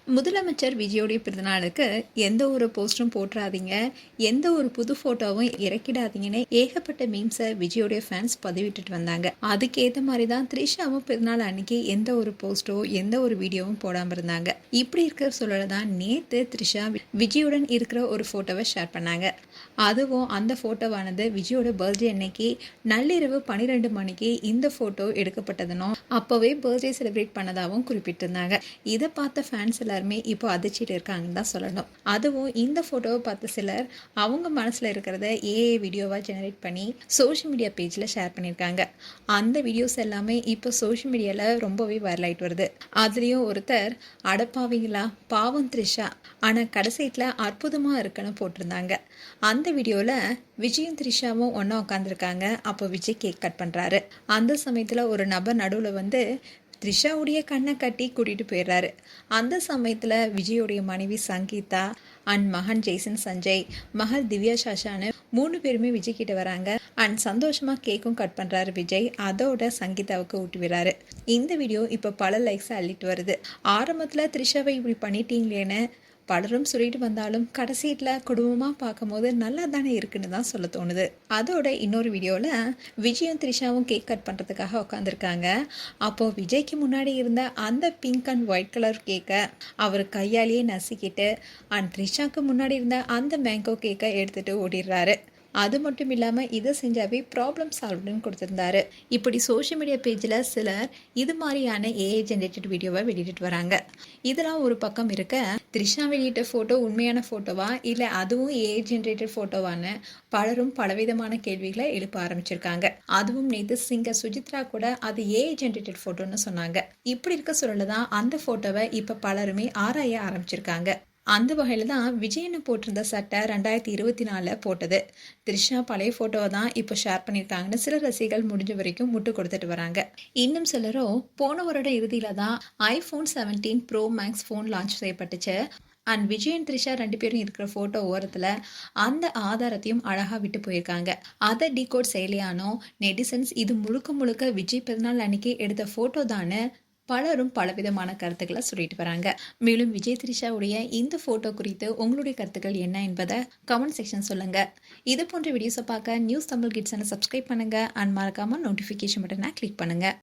முதலமைச்சர் விஜயோடைய பிறந்தநாளுக்கு எந்த ஒரு போஸ்டும் போட்டுறாதீங்க, எந்த ஒரு புது ஃபோட்டோவும் இறக்கிடாதீங்கன்னு ஏகப்பட்ட மீம்ஸை விஜயோடைய ஃபேன்ஸ் பதிவிட்டுட்டு வந்தாங்க. அதுக்கேற்ற மாதிரி தான் த்ரிஷாவும் பிறந்தநாள் அன்னைக்கு எந்த ஒரு போஸ்ட்டோ எந்த ஒரு வீடியோவும் போடாமல் இருந்தாங்க. இப்படி இருக்கிற சூழலை தான் நேற்று த்ரிஷா விஜயுடன் இருக்கிற ஒரு ஃபோட்டோவை ஷேர் பண்ணாங்க. அதுவும் அந்த ஃபோட்டோவானது விஜயோட பர்த்டே அன்னைக்கு நள்ளிரவு 12 மணிக்கு இந்த ஃபோட்டோ எடுக்கப்பட்டதுனும் அப்போவே பர்த்டே செலிப்ரேட் பண்ணதாகவும் குறிப்பிட்டிருந்தாங்க. இதை பார்த்த ஃபேன்ஸ் எல்லாருமே இப்போ அதிர்ச்சிட்டு இருக்காங்கன்னு தான் சொல்லணும். அதுவும் இந்த ஃபோட்டோவை பார்த்த சிலர் அவங்க மனசில் இருக்கிறத ஏஏ வீடியோவாக ஜெனரேட் பண்ணி சோஷியல் மீடியா பேஜில் ஷேர் பண்ணியிருக்காங்க. அந்த வீடியோஸ் எல்லாமே இப்போ சோஷியல் மீடியாவில் ரொம்பவே வைரல் ஆகிட்டு வருது. அதுலேயும் ஒருத்தர் அடப்பாவீங்களா பாவம் த்ரிஷா ஆனால் கடைசியில் அற்புதமாக இருக்குன்னு போட்டிருந்தாங்க. அந்த வீடியோவில் விஜயும் த்ரிஷாவும் ஒன்றா உட்காந்துருக்காங்க. அப்போ விஜய் கேக் கட் பண்ணுறாரு. அந்த சமயத்தில் ஒரு நபர் நடுவில் வந்து த்ரிஷாவுடைய கண்ணை கட்டி கூட்டிகிட்டு போயிடுறாரு. அந்த சமயத்தில் விஜயோடைய மனைவி சங்கீதா அண்ட் மகன் ஜெய்சன் சஞ்சய், மகள் திவ்யா சாஷான்னு 3 பேருமே விஜய் கிட்ட வராங்க. அண்ட் சந்தோஷமாக கேக்கும் கட் பண்ணுறாரு விஜய். அதோட சங்கீதாவுக்கு ஊட்டி விடுறாரு. இந்த வீடியோ இப்போ பல லைக்ஸ் அள்ளிட்டு வருது. ஆரம்பத்தில் த்ரிஷாவை இப்படி பண்ணிட்டீங்களேன்னு பலரும் சொல்லிட்டு வந்தாலும் கடைசியில் குடும்பமாக பார்க்கும்போது நல்லா தானே இருக்குன்னு தான் சொல்ல தோணுது. அதோட இன்னொரு வீடியோவில் விஜயும் த்ரிஷாவும் கேக் கட் பண்ணுறதுக்காக உட்காந்துருக்காங்க. அப்போது விஜய்க்கு முன்னாடி இருந்த அந்த பிங்க் அண்ட் ஒயிட் கலர் கேக்கை அவர் கையாலேயே நசுக்கிட்டு அண்ட் த்ரிஷாவுக்கு முன்னாடி இருந்த அந்த மேங்கோ கேக்கை எடுத்துகிட்டு ஓடிடுறாரு. அது மட்டும் இல்லாமல் இதை செஞ்சாவே ப்ராப்ளம் சால்வ்டுன்னு கொடுத்துருந்தாரு. இப்படி சோஷியல் மீடியா பேஜில் சிலர் இது மாதிரியான ஏஐ ஜென்ரேட்டட் வீடியோவை வெளியிட்டு வராங்க. இதெல்லாம் ஒரு பக்கம் இருக்க, த்ரிஷா வெளியிட்ட ஃபோட்டோ உண்மையான ஃபோட்டோவா இல்லை அதுவும் ஏஐ ஜென்ரேட்டட் ஃபோட்டோவான்னு பலரும் பலவிதமான கேள்விகளை எழுப்ப ஆரம்பிச்சிருக்காங்க. அதுவும் நேற்று சிங்கர் சுஜித்ரா கூட அது ஏஐ ஜென்ரேட்டட் ஃபோட்டோன்னு சொன்னாங்க. இப்படி இருக்க சூழலில் தான் அந்த ஃபோட்டோவை இப்போ பலருமே ஆராய ஆரம்பிச்சிருக்காங்க. அந்த வகையில் தான் விஜயன்னு போட்டிருந்த சட்டை 2024 போட்டது. த்ரிஷா பழைய ஃபோட்டோவை தான் இப்போ ஷேர் பண்ணியிருக்காங்கன்னு சில ரசிகர்கள் முடிஞ்ச வரைக்கும் முட்டு கொடுத்துட்டு வராங்க. இன்னும் சிலரோ போன வருட இறுதியில் தான் iPhone 17 Pro Max phone launch செய்யப்பட்டுச்சு. அண்ட் விஜய் அண்ட் த்ரிஷா 2 பேரும் இருக்கிற ஃபோட்டோ ஓரத்தில் அந்த ஆதாரத்தையும் அழகாக விட்டு போயிருக்காங்க. அதை டீகோட் செய்யலையானோ நெட்டிசன்ஸ் இது முழுக்க முழுக்க விஜய் பிறந்தநாள் அன்னைக்கு எடுத்த ஃபோட்டோ தானே பலரும் பலவிதமான கருத்துக்களை சொல்லிட்டு வராங்க. மேலும் விஜய் த்ரிஷாவுடைய இந்த ஃபோட்டோ குறித்து உங்களுடைய கருத்துக்கள் என்ன என்பதை கமெண்ட் செக்ஷன் சொல்லுங்க. இது போன்ற வீடியோஸை பார்க்க நியூஸ் தமிழ் கிட்ஸை சப்ஸ்கிரைப் பண்ணுங்க அண்ட் மறக்காம நோட்டிஃபிகேஷன் பட்டனை கிளிக் பண்ணுங்க.